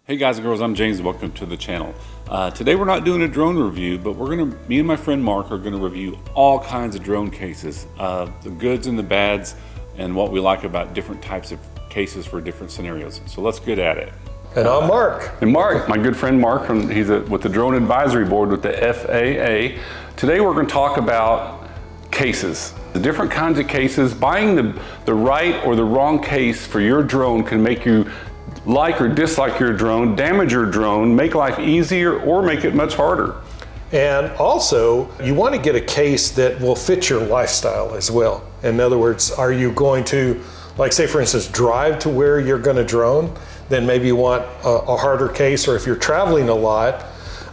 Hey guys and girls, I'm James. Welcome to the channel. Today we're not doing a drone review, but me and my friend Mark are gonna review all kinds of drone cases, the goods and the bads, and what we like about different types of cases for different scenarios. So let's get at it. And I'm Mark. And Mark, my good friend Mark, he's with the Drone Advisory Board with the FAA. Today we're gonna talk about cases. The different kinds of cases. Buying the right or the wrong case for your drone can make you like or dislike your drone, damage your drone, make life easier, or make it much harder. And also, you want to get a case that will fit your lifestyle as well. In other words, are you going to, like say for instance, drive to where you're going to drone? Then maybe you want a harder case, or if you're traveling a lot,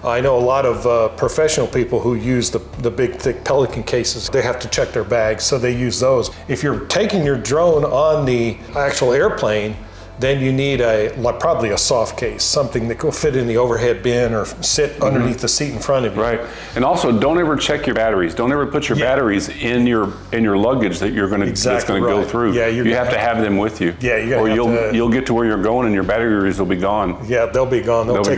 I know a lot of professional people who use the big thick Pelican cases. They have to check their bags, so they use those. If you're taking your drone on the actual airplane, then you need probably a soft case, something that will fit in the overhead bin or sit underneath the seat in front of you. Right, and also don't ever check your batteries. Don't ever put your batteries in your luggage that you're gonna that's gonna go through. Yeah, you have to have them with you. Yeah, or you'll get to where you're going and your batteries will be gone. Yeah, they'll be gone. They'll take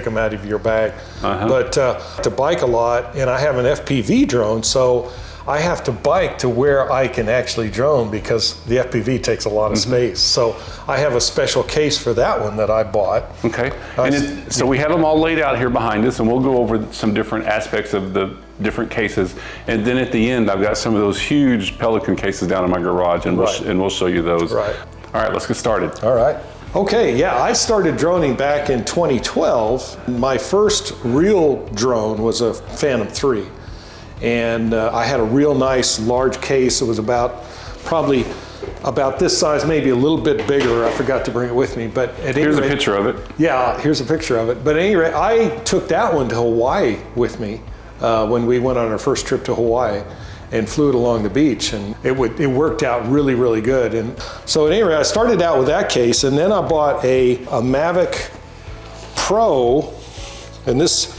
them out of your bag. But to bike a lot, and I have an FPV drone, so I have to bike to where I can actually drone because the FPV takes a lot of space. So I have a special case for that one that I bought. Okay, so we have them all laid out here behind us, and we'll go over some different aspects of the different cases. And then at the end, I've got some of those huge Pelican cases down in my garage, and we'll show you those. Right. All right, let's get started. All right. Okay, yeah, I started droning back in 2012. My first real drone was a Phantom 3. And I had a real nice large case. It was probably about this size, maybe a little bit bigger. I forgot to bring it with me, but at any rate, here's a picture of it. Yeah, here's a picture of it. But at any rate, I took that one to Hawaii with me when we went on our first trip to Hawaii and flew it along the beach, and it worked out really, really good. And so at any rate, I started out with that case, and then I bought a Mavic Pro, and this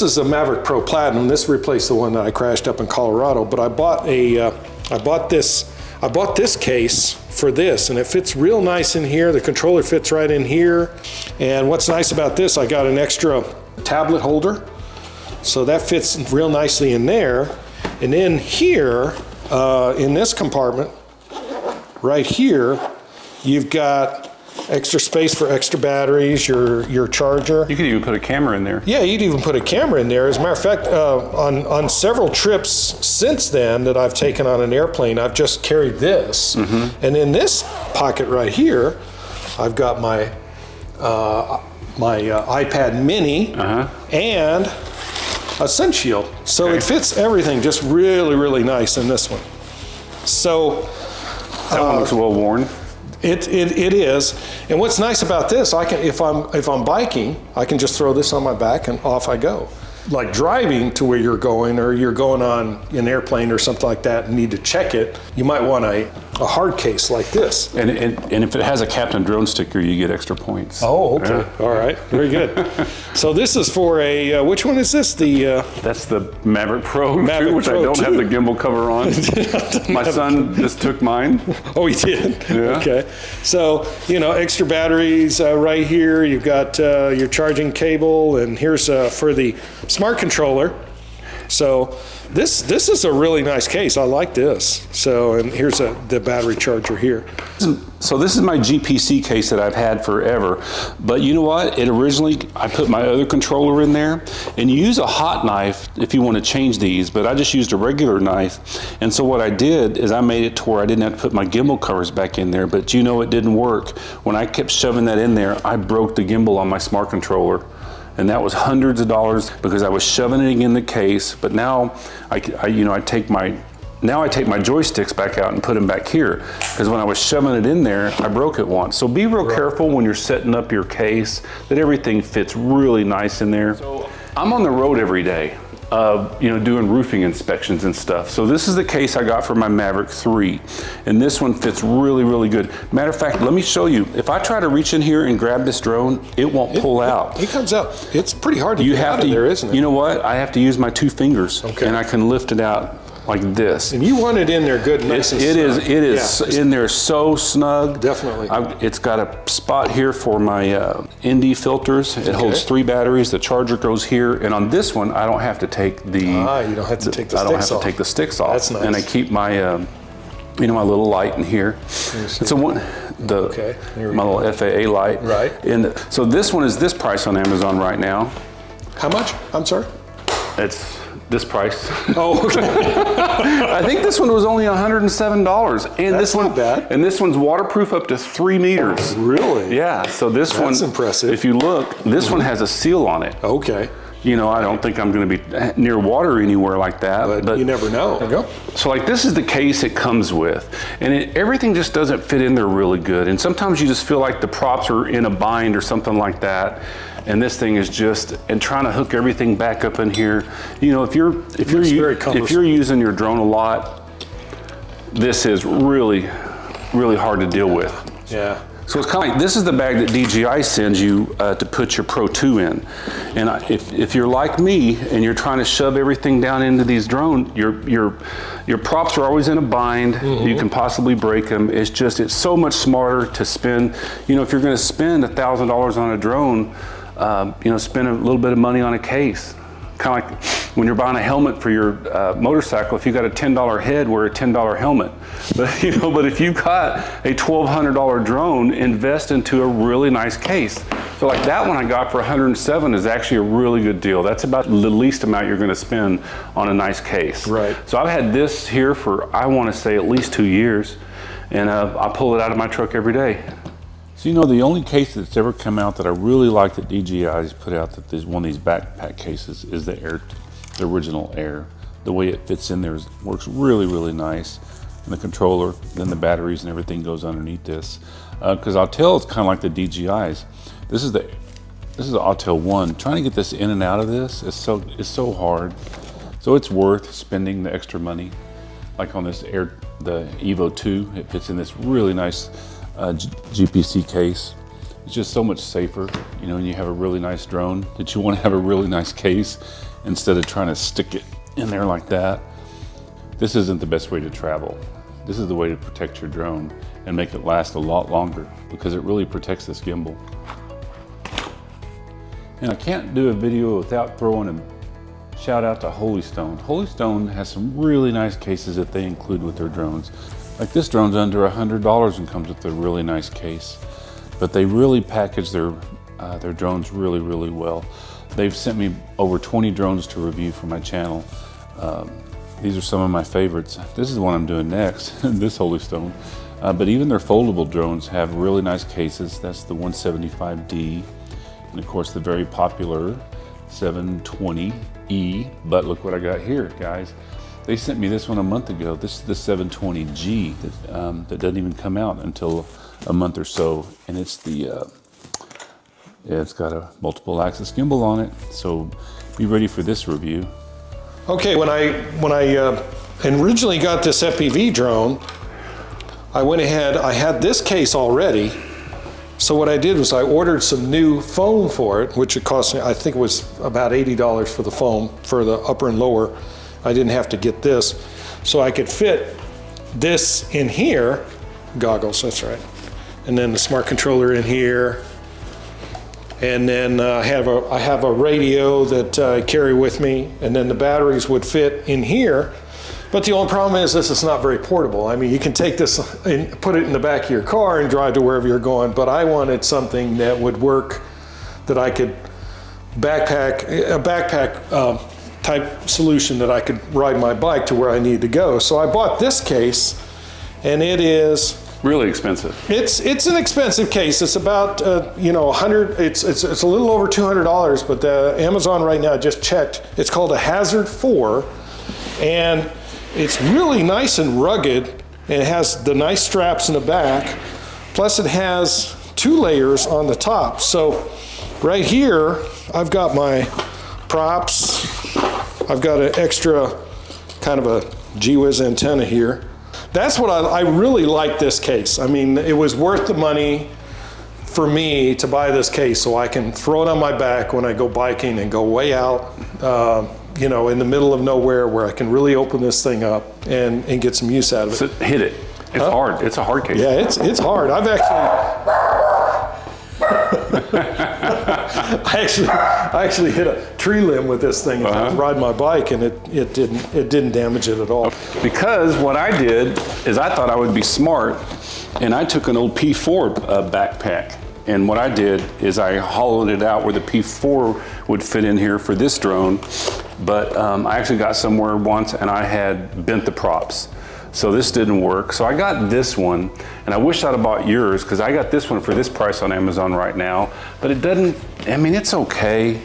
is a Mavic Pro Platinum. This replaced the one that I crashed up in Colorado. But I bought this case for this, and it fits real nice in here. The controller fits right in here. And what's nice about this, I got an extra tablet holder, so that fits real nicely in there. And then here, in this compartment, right here, you've got extra space for extra batteries, your charger. You could even put a camera in there. Yeah, you'd even put a camera in there. As a matter of fact, on several trips since then that I've taken on an airplane, I've just carried this. And in this pocket right here, I've got my iPad mini and a sun shield. So it fits everything just really, really nice in this one. So that one looks well worn. It is, and what's nice about this, I can if I'm biking, I can just throw this on my back and off I go. Like driving to where you're going, or you're going on an airplane or something like that and need to check it, you might want a hard case like this. And if it has a Captain Drone sticker, you get extra points. Oh, okay. Yeah. All right. Very good. So this is for a, which one is this? That's the Mavic Pro, which I don't have the gimbal cover on. My son just took mine. Oh, he did? Yeah. Okay. So, extra batteries right here. You've got your charging cable, and here's for the smart controller. So this is a really nice case. I like this. So, and here's the battery charger here. So this is my GPC case that I've had forever, but you know what? I put my other controller in there, and you use a hot knife if you want to change these, but I just used a regular knife. And so what I did is I made it to where I didn't have to put my gimbal covers back in there, but it didn't work. When I kept shoving that in there, I broke the gimbal on my smart controller. And that was hundreds of dollars because I was shoving it in the case. But now I take my joysticks back out and put them back here, because when I was shoving it in there, I broke it once. So be real careful when you're setting up your case that everything fits really nice in there. So I'm on the road every day, doing roofing inspections and stuff. So this is the case I got for my Mavic 3, and this one fits really, really good. Matter of fact, let me show you. If I try to reach in here and grab this drone, it won't pull out. It comes out. It's pretty hard to get out of there, isn't it? You know what? I have to use my 2 fingers, and I can lift it out. like this. And you want it in there good, nice and It is snug. in there so snug. Definitely. It's got a spot here for my ND filters. It holds 3 batteries. The charger goes here, and on this one, I don't have to take the. You don't have to take the sticks off. I don't have to take the sticks off. That's nice. And I keep my, my little light in here. It's my little FAA light. Right. And so this one is this price on Amazon right now. How much? I'm sorry. It's this price. Oh, okay. I think this one was only $107, and That's not bad. And this one's waterproof up to 3 meters. Really? Yeah. So this one. That's impressive. If you look, this one has a seal on it. Okay. You know, I don't think I'm going to be near water anywhere like that. But you never know. There you go. So like this is the case it comes with, and everything just doesn't fit in there really good. And sometimes you just feel like the props are in a bind or something like that. And this thing is just, and trying to hook everything back up in here. You know, if you're using your drone a lot, this is really, really hard to deal with. Yeah. So it's kind of like, this is the bag that DJI sends you to put your Pro 2 in. And if you're like me and you're trying to shove everything down into these drones, your props are always in a bind. You can possibly break them. It's so much smarter to spend, you know, if you're gonna spend $1,000 on a drone, you know, spend a little bit of money on a case. Kind of like when you're buying a helmet for your motorcycle, if you got a $10 head, wear a $10 helmet. But you know, but if you've got a $1,200 drone, invest into a really nice case. So like that one I got for $107 is actually a really good deal. That's about the least amount you're going to spend on a nice case. Right. So I've had this here for, I want to say, at least 2 years, and I pull it out of my truck every day. So you know, the only case that's ever come out that I really like that DJI's put out, that is one of these backpack cases, is the original Air. The way it fits in there works really, really nice. And the controller, then the batteries and everything goes underneath this. Because Autel is kind of like the DJI's. This is the Autel 1. Trying to get this in and out of this is so hard. So it's worth spending the extra money. Like on this Air, the Evo 2, it fits in this really nice GPC case. It's just so much safer, you know, and you have a really nice drone that you want to have a really nice case instead of trying to stick it in there like that. This isn't the best way to travel. This is the way to protect your drone and make it last a lot longer, because it really protects this gimbal. And I can't do a video without throwing a shout out to Holystone. Holystone has some really nice cases that they include with their drones. Like this drone's under $100 and comes with a really nice case. But they really package their drones really, really well. They've sent me over 20 drones to review for my channel. These are some of my favorites. This is the one I'm doing next, this Holystone. But even their foldable drones have really nice cases. That's the 175D. And of course the very popular 720E. But look what I got here, guys. They sent me this one a month ago. This is the 720G that doesn't even come out until a month or so. And it's the, it's got a multiple axis gimbal on it. So be ready for this review. Okay, when I originally got this FPV drone, I went ahead, I had this case already. So what I did was I ordered some new foam for it, which it cost me, I think it was about $80 for the foam, for the upper and lower. I didn't have to get this. So I could fit this in here, goggles, that's right. And then the smart controller in here. And then I have a radio that I carry with me, and then the batteries would fit in here. But the only problem is this is not very portable. I mean, you can take this and put it in the back of your car and drive to wherever you're going, but I wanted something that would work, that I could a backpack type solution that I could ride my bike to where I need to go. So I bought this case, and it is really expensive. It's an expensive case. It's about you know, it's a little over $200, but Amazon right now, I just checked, it's called a Hazard 4, and it's really nice and rugged, and it has the nice straps in the back, plus it has 2 layers on the top. So right here I've got my props, I've got an extra kind of a G-Wiz antenna here. That's what I really like this case. I mean, it was worth the money for me to buy this case so I can throw it on my back when I go biking and go way out. you know, in the middle of nowhere where I can really open this thing up and get some use out of it. So hit it. It's hard. It's a hard case. Yeah, it's hard. I've I actually hit a tree limb with this thing as I was riding my bike, and it didn't damage it at all. Because what I did is I thought I would be smart, and I took an old P4 backpack, and what I did is I hollowed it out where the P4 would fit in here for this drone, but I actually got somewhere once and I had bent the props. So this didn't work. So I got this one, and I wish I'd have bought yours, because I got this one for this price on Amazon right now, but it doesn't, I mean, it's okay.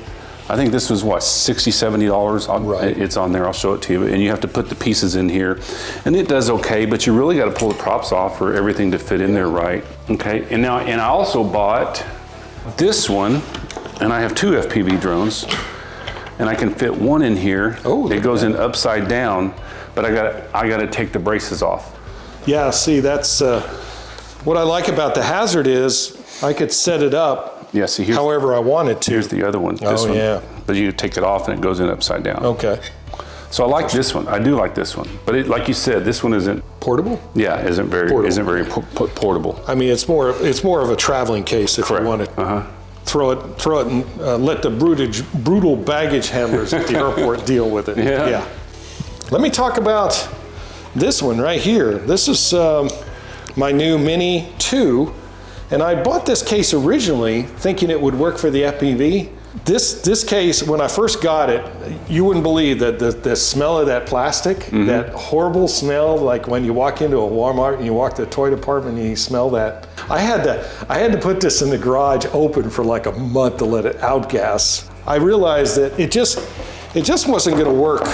I think this was what, $60, $70? Right. It's on there, I'll show it to you. And you have to put the pieces in here. And it does okay, but you really got to pull the props off for everything to fit in there right. Okay, and I also bought this one, and I have 2 FPV drones, and I can fit one in here. Oh, it goes in upside down, but I got to take the braces off. Yeah, see, that's what I like about the Hazard is I could set it up however I wanted to. Here's the other one. This one. Yeah. But you take it off and it goes in upside down. Okay. So I like this one. I do like this one. But it, like you said, this one isn't portable. Yeah, isn't very portable. I mean, it's more of a traveling case if Correct. you want to throw it and let the brutal baggage handlers at the airport deal with it. Yeah. Let me talk about this one right here. This is my new Mini 2, and I bought this case originally thinking it would work for the FPV. This case, when I first got it, you wouldn't believe that the smell of that plastic, that horrible smell, like when you walk into a Walmart and you walk to the toy department and you smell that. I had to put this in the garage open for like a month to let it outgas. I realized that it just wasn't going to work.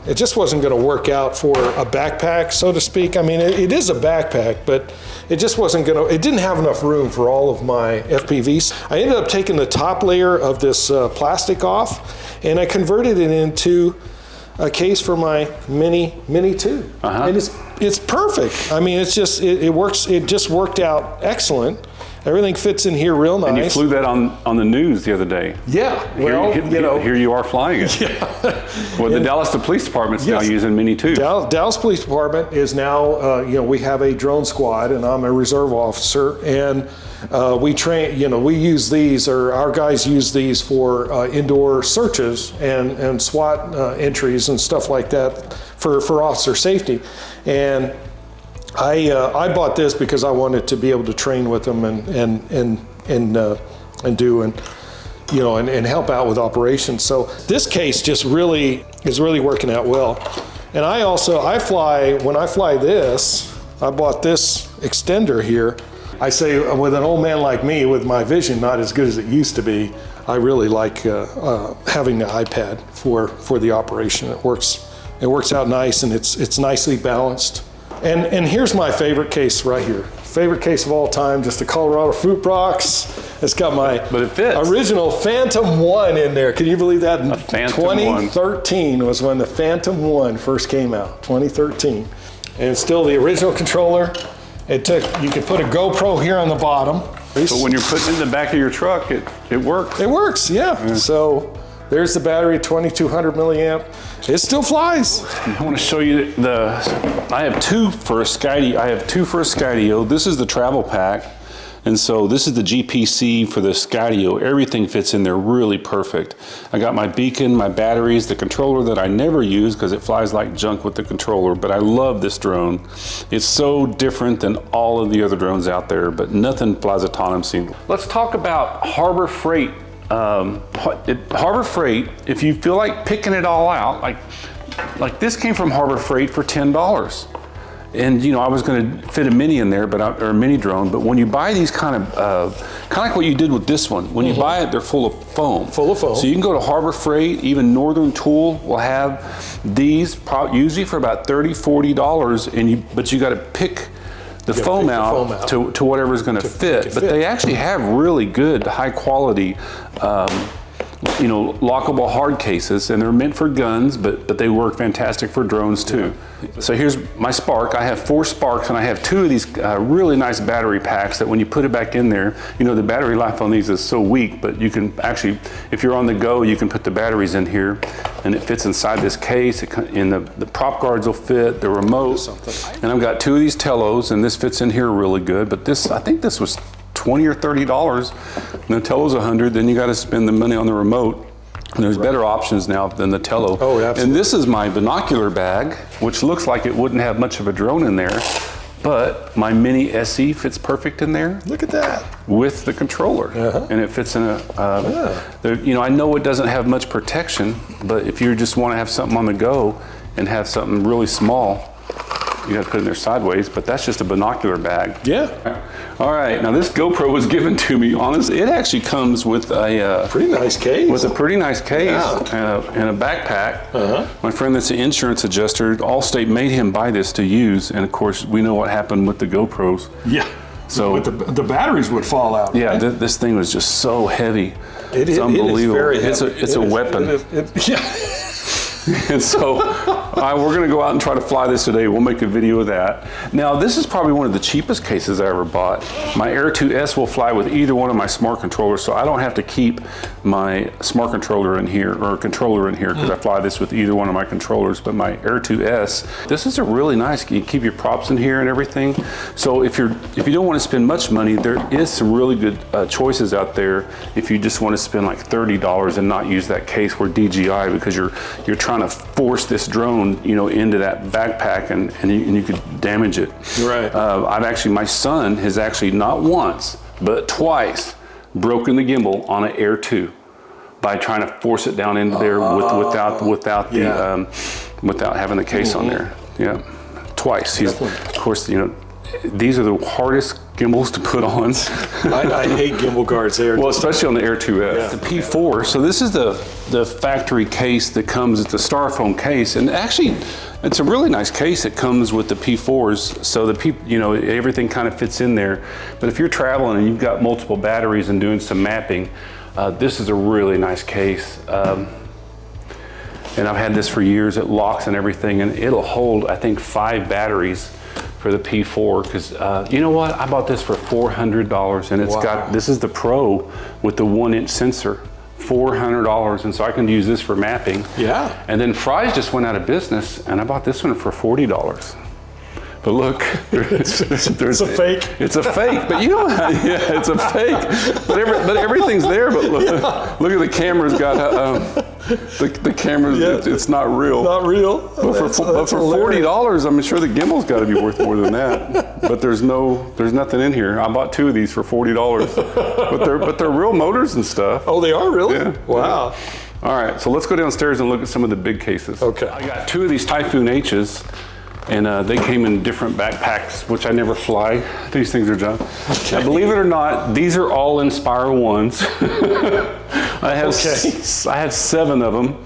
It just wasn't going to work out for a backpack, so to speak. I mean, it is a backpack, but it just wasn't going to, it didn't have enough room for all of my FPVs. I ended up taking the top layer of this plastic off, and I converted it into a case for my Mini 2. And it's perfect. I mean, it works. It just worked out excellent. Everything fits in here real nice. And you flew that on the news the other day. Yeah, well, here you are flying it. Yeah. Well, the Dallas Police Department's now using Mini 2. Dallas Police Department is now, we have a drone squad, and I'm a reserve officer, and we train, we use these, or our guys use these for indoor searches and SWAT entries and stuff like that for officer safety. And I bought this because I wanted to be able to train with them and help out with operations. So this case just really is really working out well. And when I fly this, I bought this extender here. I say, with an old man like me, with my vision not as good as it used to be, I really like having the iPad for the operation. It works out nice, and it's nicely balanced. And here's my favorite case right here. Favorite case of all time, just a Colorado fruit box. It's got my original Phantom 1 in there. Can you believe that? 2013 was when the Phantom 1 first came out, 2013. And it's still the original controller. You could put a GoPro here on the bottom. But when you're putting it in the back of your truck, it works. It works, yeah. So there's the battery, 2200 milliamp. It still flies. I want to show you I have two for a Skydio. This is the travel pack. And so this is the GPC for the Skydio. Everything fits in there really perfect. I got my beacon, my batteries, the controller that I never use because it flies like junk with the controller, but I love this drone. It's so different than all of the other drones out there, but nothing flies autonomously. Let's talk about Harbor Freight. Harbor Freight, if you feel like picking it all out, like this came from Harbor Freight for $10. And I was going to fit a mini in there, or a mini drone. But when you buy these kind of like what you did with this one, when you buy it, they're full of foam. Full of foam. So you can go to Harbor Freight. Even Northern Tool will have these, usually for about $30, $40. But you got to pick the foam out to whatever's going to fit. But they actually have really good, high quality lockable hard cases, and they're meant for guns, but they work fantastic for drones too. So here's my Spark. I have 4 Sparks, and I have 2 of these really nice battery packs that when you put it back in there, the battery life on these is so weak, but you can actually, if you're on the go, you can put the batteries in here, and it fits inside this case, and the prop guards will fit, the remote, and I've got 2 of these Telos, and this fits in here really good, but this, I think this was $20 or $30, and the Telo's $100, then you got to spend the money on the remote. And there's better options now than the Telo. Oh, absolutely. And this is my binocular bag, which looks like it wouldn't have much of a drone in there, but my Mini SE fits perfect in there. Look at that. With the controller. And it fits in I know it doesn't have much protection, but if you just want to have something on the go and have something really small, you got to put it in there sideways, but that's just a binocular bag. Yeah. All right, now this GoPro was given to me. Honestly, it actually comes with a pretty nice case. With a pretty nice case and a backpack. My friend that's an insurance adjuster, Allstate made him buy this to use, and of course we know what happened with the GoPros. Yeah. So the batteries would fall out. Yeah, right? this thing was just so heavy. It's unbelievable. It's a weapon. And so we're going to go out and try to fly this today. We'll make a video of that. Now, this is probably one of the cheapest cases I ever bought. My Air 2S will fly with either one of my smart controllers, so I don't have to keep my smart controller in here or controller in here because I fly this with either one of my controllers. But my Air 2S, this is a really nice. You keep your props in here and everything. So if you don't want to spend much money, there is some really good choices out there. If you just want to spend like $30 and not use that case for DJI because you're trying to force this drone, into that backpack and you could damage it. Right. My son has actually not once, but twice broken the gimbal on an Air 2 by trying to force it down into there without having the case on there. Yeah, twice. Of course, these are the hardest gimbals to put on. I hate gimbal guards there. Well, especially on the Air 2S. Yeah. The P4, so this is the factory case that comes, it's a styrofoam case, and actually it's a really nice case. It comes with the P4s, so everything kind of fits in there. But if you're traveling and you've got multiple batteries and doing some mapping, this is a really nice case. And I've had this for years. It locks and everything, and it'll hold, I think, 5 batteries for the P4, because you know what? I bought this for $400, and it's this is the Pro with the 1-inch sensor, $400, and so I can use this for mapping. Yeah. And then Fry's just went out of business, and I bought this one for $40. But look, it's a fake. It's a fake, but yeah, it's a fake. But everything's there. But look at the camera's got the camera's. Yeah. It's not real. Not real. But for $40, I'm sure the gimbal's got to be worth more than that. But there's nothing in here. I bought 2 of these for $40. but they're real motors and stuff. Oh, they are really? Yeah. Wow. All right, so let's go downstairs and look at some of the big cases. Okay. I got 2 of these Typhoon H's. And they came in different backpacks, which I never fly. These things are done. Okay. Now, believe it or not, these are all Inspire 1s. I have 7 of them.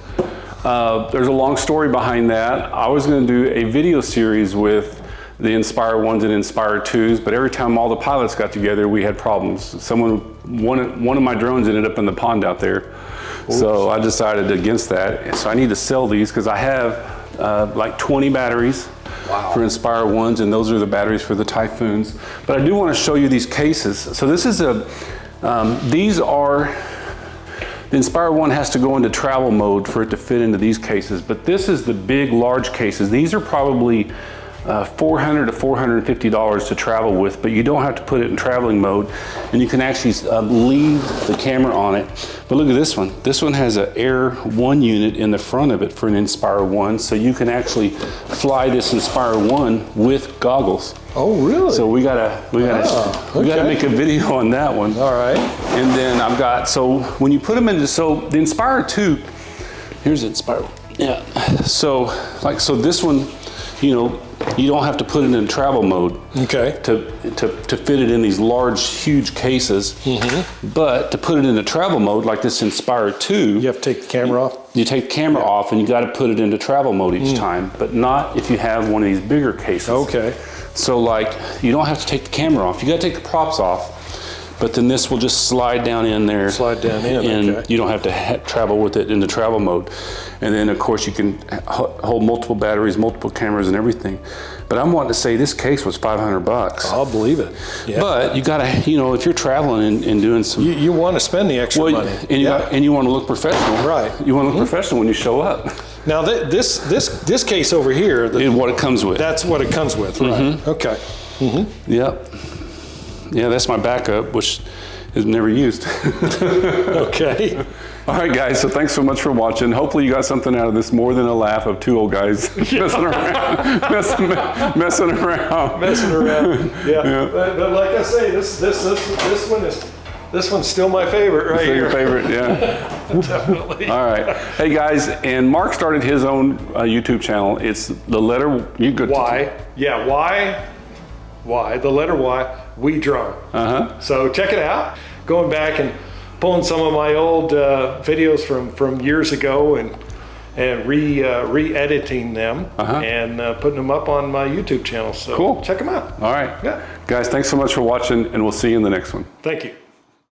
There's a long story behind that. I was going to do a video series with the Inspire 1s and Inspire 2s, but every time all the pilots got together, we had problems. One of my drones ended up in the pond out there. Oops. So I decided against that. So I need to sell these because I have like 20 batteries. Wow. For Inspire 1s, and those are the batteries for the Typhoons. But I do want to show you these cases. So this is the Inspire 1 has to go into travel mode for it to fit into these cases, but this is the big, large cases. These are probably $400 to $450 to travel with, but you don't have to put it in traveling mode, and you can actually leave the camera on it. But look at this one. This one has an Air 1 unit in the front of it for an Inspire 1, so you can actually fly this Inspire 1 with goggles. Oh, really? So we gotta make a video on that one. All right. And then so when you put them into, so the Inspire 2, here's the Inspire. Yeah. So this one, you don't have to put it in travel mode. Okay. To fit it in these large, huge cases. Mm-hmm. But to put it into travel mode, like this Inspire 2, you have to take the camera off. You take the camera off, and you got to put it into travel mode each time. But not if you have one of these bigger cases. Okay. So you don't have to take the camera off. You got to take the props off. but then this will just slide down in there. Slide down in, and okay. you don't have to travel with it in the travel mode. And then of course you can hold multiple batteries, multiple cameras and everything. But I'm wanting to say this case was $500. I'll believe it. Yeah. But you gotta, you know, if you're traveling and doing some, You want to spend the extra money. and you want to look professional. Right. You want to look professional when you show up. Now this case over here, And what it comes with. that's what it comes with, right? Okay. Yep. Yeah, that's my backup, which is never used. Okay. All right, guys, so thanks so much for watching. Hopefully you got something out of this more than a laugh of two old guys messing around. Messing around. Messing around. Yeah. But like I say, this one's still my favorite right Is that here. your favorite? Yeah. Definitely. All right. Hey, guys, and Mark started his own YouTube channel. It's the letter, you good. Y. Yeah, Y, the letter Y, We Drone. So check it out. Going back and pulling some of my old videos from years ago and re-editing them and putting them up on my YouTube channel. So Cool. check them out. All right. Yeah. Guys, thanks so much for watching, and we'll see you in the next one. Thank you.